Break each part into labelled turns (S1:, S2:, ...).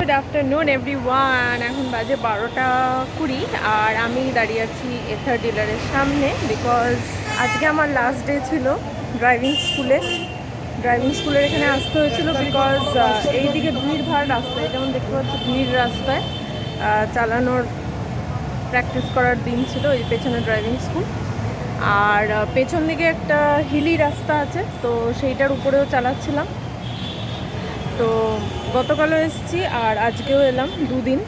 S1: Good afternoon everyone. এখন বাজে 12টা 20 আর আমি দাঁড়িয়ে আছি এথার ডিলারের সামনে বিকজ আজকে আমার লাস্ট ডে ছিল ড্রাইভিং স্কুলের এখানে আসতে হয়েছিল বিকজ এইদিকে ভিড়ভাড় রাস্তায়, যেমন দেখতে পাচ্ছি ভিড় রাস্তায় চালানোর প্র্যাকটিস করার দিন ছিল। এই পেছনে ড্রাইভিং স্কুল আর পেছন দিকে একটা হিলি রাস্তা আছে, তো সেইটার উপরেও চালাচ্ছিলাম। তো গতকালও এসেছি আর আজকেও এলাম, দুদিন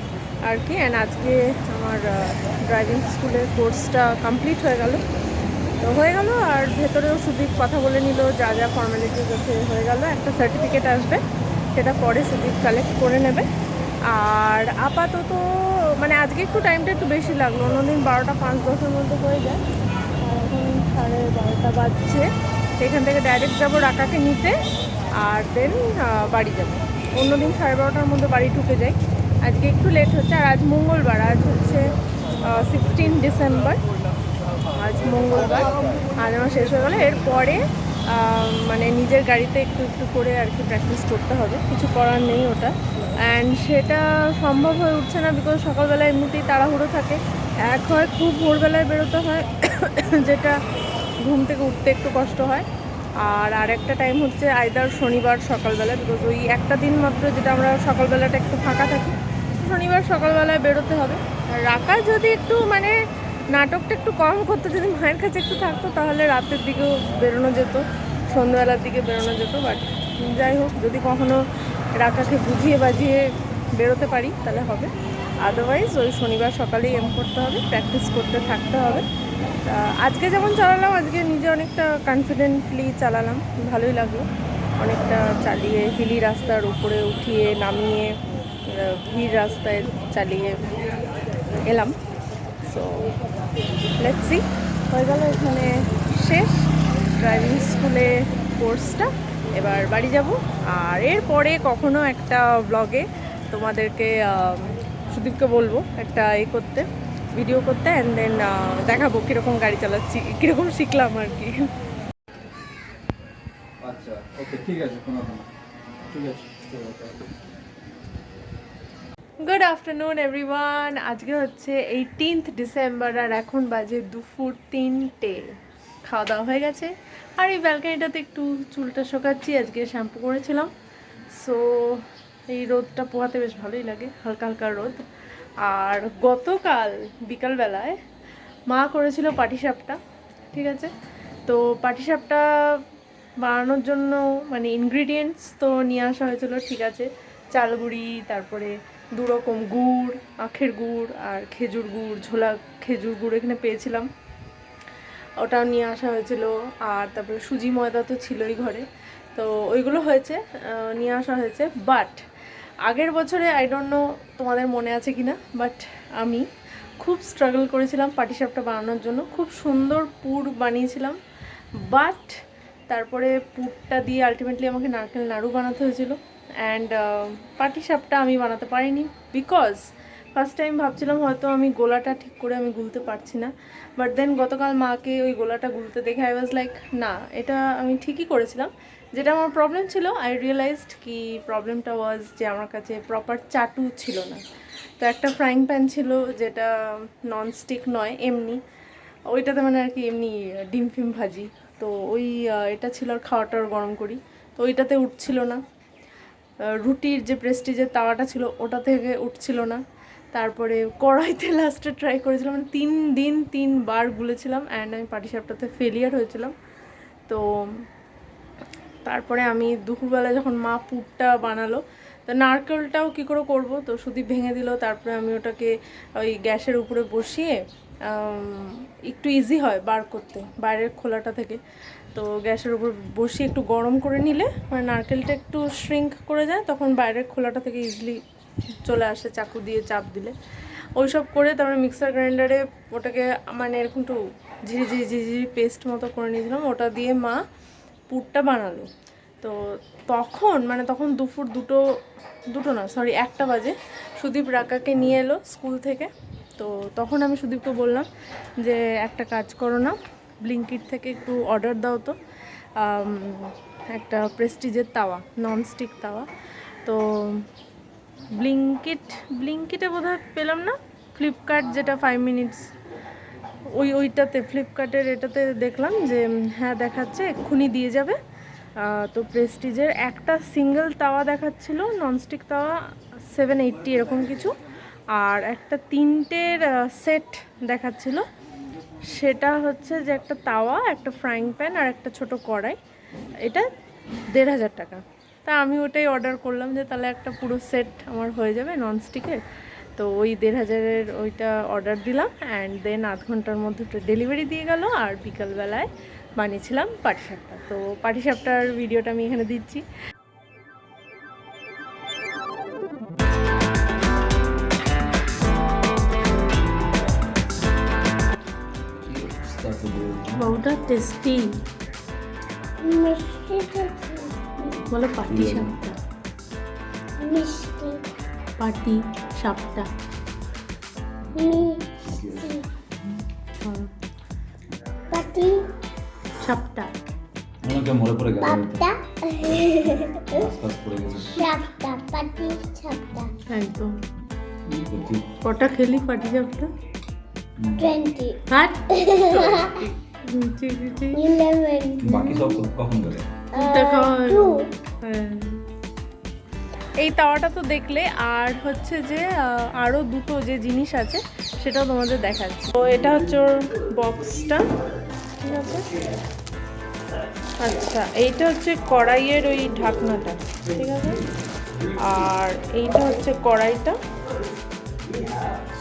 S1: আর কি। অ্যান্ড আজকে আমার ড্রাইভিং স্কুলের কোর্সটা কমপ্লিট হয়ে গেল আর ভেতরেও সুদীপ কথা বলে নিল, যা যা ফর্মালিটিস আছে হয়ে গেল। একটা সার্টিফিকেট আসবে, সেটা পরে সুদীপ কালেক্ট করে নেবে। আর আপাতত মানে আজকে একটু টাইমটা একটু বেশি লাগলো, অন্যদিন 12টা 5-10-এর মধ্যে হয়ে যায়। আর এখন 12:30 বাজছে। এখান থেকে ডাইরেক্ট যাবো রাকাকে নিতে আর দেন বাড়ি যাবো। অন্যদিন 12:30টার মধ্যে বাড়ি ঢুকে যাই, আজকে একটু লেট হচ্ছে। আর আজ মঙ্গলবার, আজ হচ্ছে 16 ডিসেম্বর, আজ মঙ্গলবার। আজ আমার শেষ হয়ে গেলো, এরপরে মানে নিজের গাড়িতে একটু একটু করে আর কি প্র্যাকটিস করতে হবে, কিছু করার নেই ওটা। অ্যান্ড সেটা সম্ভব হয়ে উঠছে না বিকজ সকালবেলা এমনিতেই তাড়াহুড়ো থাকে। এক হয় খুব ভোরবেলায় বেরোতে হয় যেটা ঘুম থেকে উঠতে একটু কষ্ট হয়, আর আরেকটা টাইম হচ্ছে আইদার শনিবার সকালবেলা, বিকজ ওই একটা দিন মাত্র যেটা আমরা সকালবেলাটা একটু ফাঁকা থাকি, শনিবার সকালবেলায় বেরোতে হবে। আর রাকা যদি একটু মানে নাটকটা একটু কম করতো, যদি মায়ের কাছে একটু থাকতো, তাহলে রাতের দিকেও বেরোনো যেত, সন্ধ্যাবেলার দিকে বেরোনো যেত। বাট যাই হোক, যদি কখনো রাকাকে বুঝিয়ে বাজিয়ে বেরোতে পারি তাহলে হবে, আদারওয়াইজ ওই শনিবার সকালেই এম করতে হবে, প্র্যাকটিস করতে থাকতে হবে। আজকে যেমন চালালাম, আজকে নিজে অনেকটা কনফিডেন্টলি চালালাম, ভালোই লাগলো। অনেকটা চালিয়ে হিলি রাস্তার উপরে উঠিয়ে নামিয়ে ভিড় রাস্তায় চালিয়ে এলাম। সো লেটস সি, হয়ে গেল এখানে শেষ ড্রাইভিং স্কুলে কোর্সটা। এবার বাড়ি যাব আর এরপরে কখনো একটা ব্লগে তোমাদেরকে সুদীপকে বলবো একটা করতে, ভিডিও করতে, অ্যান্ড দেন দেখাবো কীরকম গাড়ি চালাচ্ছি, কীরকম শিখলাম আর কি।
S2: আচ্ছা, ওকে, ঠিক আছে, কোনো কথা না, ঠিক আছে।
S1: Good afternoon everyone. আজকে হচ্ছে 18 ডিসেম্বর আর এখন বাজে দুপুর 3টে। খাওয়া দাওয়া হয়ে গেছে আর এই ব্যালকানিটাতে একটু চুলটা শোকাচ্ছি, আজকে শ্যাম্পু করেছিলাম। সো এই রোদটা পোহাতে বেশ ভালোই লাগে, হালকা হালকা রোদ। আর গতকাল বিকালবেলায় মা করেছিল পাটিসাপটা, ঠিক আছে। তো পাটিসাপটা বানানোর জন্য মানে ইনগ্রিডিয়েন্টস তো নিয়ে আসা হয়েছিল, ঠিক আছে। চালগুড়ি, তারপরে 2 রকম গুড়, আখের গুড় আর খেজুর গুড়, ঝোলা খেজুর গুড় এখানে পেয়েছিলাম, ওটাও নিয়ে আসা হয়েছিল। আর তারপরে সুজি ময়দা তো ছিলই ঘরে, তো ওইগুলো হয়েছে, নিয়ে আসা হয়েছে। বাট আগের বছরে আই ডোন্ট নো তোমাদের মনে আছে কি না, বাট আমি খুব স্ট্রাগল করেছিলাম পাটিসাপটা বানানোর জন্য, খুব সুন্দর পুর বানিয়েছিলাম। বাট তারপরে পুরটা দিয়ে আলটিমেটলি আমাকে নারকেল নাড়ু বানাতে হয়েছিল। অ্যান্ড পাটিসাপটা আমি বানাতে পারিনি বিকজ ফার্স্ট টাইম ভাবছিলাম হয়তো আমি গোলাটা ঠিক করে আমি গুলতে পারছি না। বাট দেন গতকাল মাকে ওই গোলাটা গুলতে দেখে আই ওয়াজ লাইক, না এটা আমি ঠিকই করেছিলাম। যেটা আমার প্রবলেম ছিল, আই রিয়েলাইজড কি প্রবলেমটা ওয়াজ যে আমার কাছে প্রপার চাটু ছিল না। তো একটা ফ্রাইং প্যান ছিল যেটা ননস্টিক নয়, এমনি ওইটাতে মানে আর কি এমনি ডিম ফিম ভাজি, তো ওই এটা ছিল, আর খাওয়াটার গরম করি, তো ওইটাতে উঠছিল না। রুটির যে প্রেস্টিজের তাওয়াটা ছিল ওটা থেকে উঠছিল না। তারপরে কড়াইতে লাস্টে ট্রাই করেছিলাম, মানে 3 দিন 3বার গুলেছিলাম, অ্যান্ড আমি পাটিসাপটাতে ফেলিয়ার হয়েছিলাম। তো তারপরে আমি দুপুরবেলা যখন মা পুরটা বানালো, তো নারকেলটাও কী করে করবো, তো সুদীপ ভেঙে দিল। তারপরে আমি ওটাকে ওই গ্যাসের উপরে বসিয়ে, একটু ইজি হয় বার করতে বাইরের খোলাটা থেকে, তো গ্যাসের উপর বসিয়ে একটু গরম করে নিলে মানে নারকেলটা একটু শ্রিঙ্ক করে যায়, তখন বাইরের খোলাটা থেকে ইজিলি চলে আসে চাকু দিয়ে চাপ দিলে। ওইসব করে তারপরে মিক্সার গ্রাইন্ডারে ওটাকে মানে এরকম একটু ঝিরি ঝিরি পেস্ট মতো করে নিয়েছিলাম, ওটা দিয়ে মা পুরটা বানালো। তো তখন দুপুর দুটো না, সরি 1টা বাজে। সুদীপ রাকাকে নিয়ে এলো স্কুল থেকে। তো তখন আমি সুদীপকে বললাম যে একটা কাজ করো না, ব্লিঙ্কিট থেকে একটু অর্ডার দাও তো একটা প্রেস্টিজের তাওয়া, ননস্টিক তাওয়া। তো ব্লিঙ্কিটে বোধহয় পেলাম না, ফ্লিপকার্ট যেটা 5 মিনিটস, ওইটাতে ফ্লিপকার্টের এটাতে দেখলাম যে হ্যাঁ দেখাচ্ছে এক্ষুনি দিয়ে যাবে। তো প্রেস্টিজের একটা সিঙ্গেল তাওয়া দেখাচ্ছিল, ননস্টিক তাওয়া 780 এরকম কিছু, আর একটা 3টের সেট দেখাচ্ছিল। সেটা হচ্ছে যে একটা তাওয়া, একটা ফ্রাইং প্যান আর একটা ছোট কড়াই, এটা 1500 টাকা। তা আমি ওটাই অর্ডার করলাম যে তাহলে একটা পুরো সেট আমার হয়ে যাবে ননস্টিকের। তো ওই 1500-এর ওইটা অর্ডার দিলাম, অ্যান্ড দেন আধ ঘন্টার মধ্যে ওটা ডেলিভারি দিয়ে গেল। আর বিকালবেলায় বানিয়েছিলাম পাটিসাপটা। তো পাটিসাপটার ভিডিওটা আমি এখানে দিচ্ছি। বাবুটা টেস্টি বলে পাটিসাপটা, পাটি সাপটা। সাপটা
S2: অনেকে মরে পড়ে গেল
S1: একদম। কটা খেলি পাটি সাপটা?
S3: 20
S1: হাট
S2: বাকি সব কখন গেলে?
S1: এই তাওয়াটা তো দেখলে, আর হচ্ছে যে আরও দুটো যে জিনিস আছে সেটাও তোমাদের দেখাচ্ছি। তো এটা হচ্ছে ওর বক্সটা, ঠিক আছে। আচ্ছা, এইটা হচ্ছে কড়াইয়ের ওই ঢাকনাটা, ঠিক আছে। আর এইটা হচ্ছে কড়াইটা।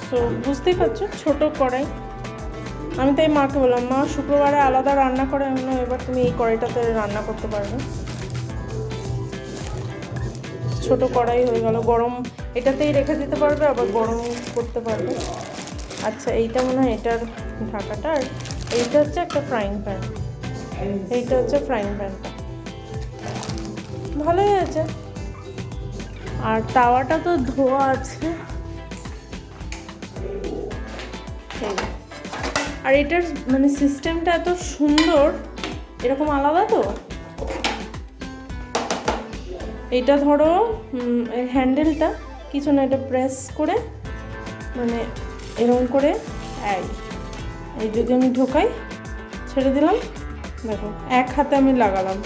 S1: তো বুঝতেই পারছো ছোট কড়াই। আমি তাই মাকে বললাম, মা শুক্রবারে আলাদা রান্না করে, আমি বললাম এবার তুমি এই কড়াইটাতে রান্না করতে পারবে। ছোট কড়াই হয়ে গেল, গরম এটাতেই রেখে দিতে পারবে, আবার গরম করতে পারবে। আচ্ছা, এইটা মনে হয় এটার ঢাকাটা। আর এইটা হচ্ছে একটা ফ্রাইং প্যান, এইটা হচ্ছে ফ্রাইং প্যানটা। ভালোই আছে। আর তাওয়াটা তো ধোয়া আছে। আর এটার মানে সিস্টেমটা এত সুন্দর, এরকম আলাদা তো। এটা ধরো হ্যান্ডেলটা কিছু না, এটা প্রেস করে মানে এরকম করে এই যদি আমি ঢোকাই, ছেড়ে দিলাম, দেখো এক হাতে আমি লাগালাম,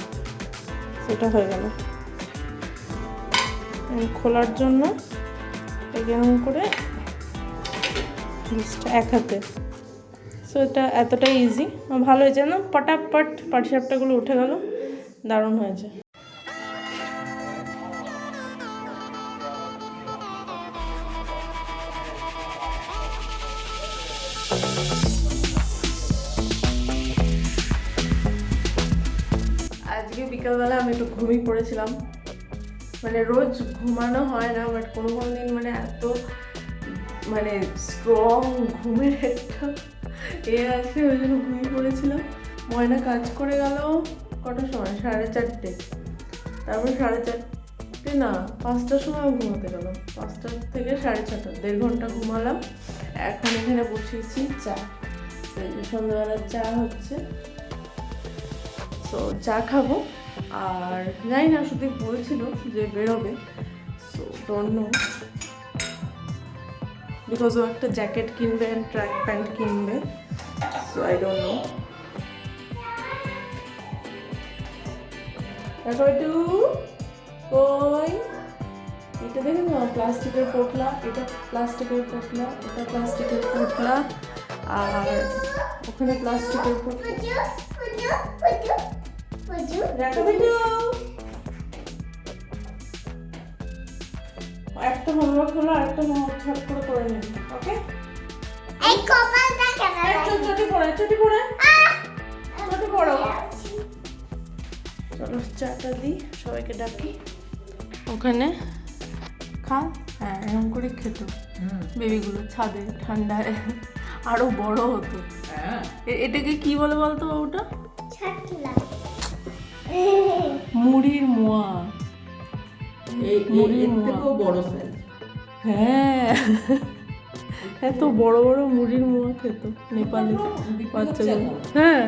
S1: সেটা হয়ে গেল। খোলার জন্য এরকম করে এক হাতে। সো এটা এতটাই ইজি, ভালো হয়েছে না? পটাপট পাটিসাপটাগুলো উঠে গেল, দারুণ হয়েছে। আজকে বিকালবেলা আমি একটু ঘুমিয়ে পড়েছিলাম। মানে রোজ ঘুমানো হয় না, বাট কোনো কোনো দিন মানে এত মানে স্ট্রং ঘুমের একটা আছে, ওই জন্য ঘুমিয়ে পড়েছিলাম। ময়না কাজ করে গেল কটার সময়? 4:30। তারপর 4:30 না 5টার সময় ঘুমাতে গেল। 5টা থেকে 6:30, 1.5 ঘন্টা ঘুমালাম। এখন এখানে বসিয়েছি চা, সন্ধ্যাবেলার চা হচ্ছে। তো চা খাবো। আর জানি না, শুধু বলছিল যে বেরোবে, সো ডোন্ট নো, বিকজ ও একটা জ্যাকেট কিনবে অ্যান্ড ট্র্যাক প্যান্ট কিনবে, সো আই ডোন্ট নো। দেখো একটু ওই এটা দেখুন না, প্লাস্টিকের পোটলা, এটা প্লাস্টিকের পোটলা, এটা প্লাস্টিকের পোটলা, আর ওখানে প্লাস্টিকের পোটলা। একটা হোমওয়ার্ক হলো, আর একটা হোমওয়ার্ক ছোট করে নেবে, ওকে?
S3: এই কপালটা কেন?
S1: চটি পড়ে চলো চাটা দিই, সবাইকে ডাকি। ওখানে খা, হ্যাঁ এরকম করে খেত বেবিগুলো, ছাদে ঠান্ডায় আরো বড় হতো। এটাকে কি বলে বলতো ওটা?
S3: ছাতলা।
S1: মুড়ির মোয়া। মুড়ির মোয়া
S4: বড় সাইজ।
S1: হ্যাঁ, এত বড় বড় মুড়ির মোয়া খেত নেপালে বাচ্চাগুলো। হ্যাঁ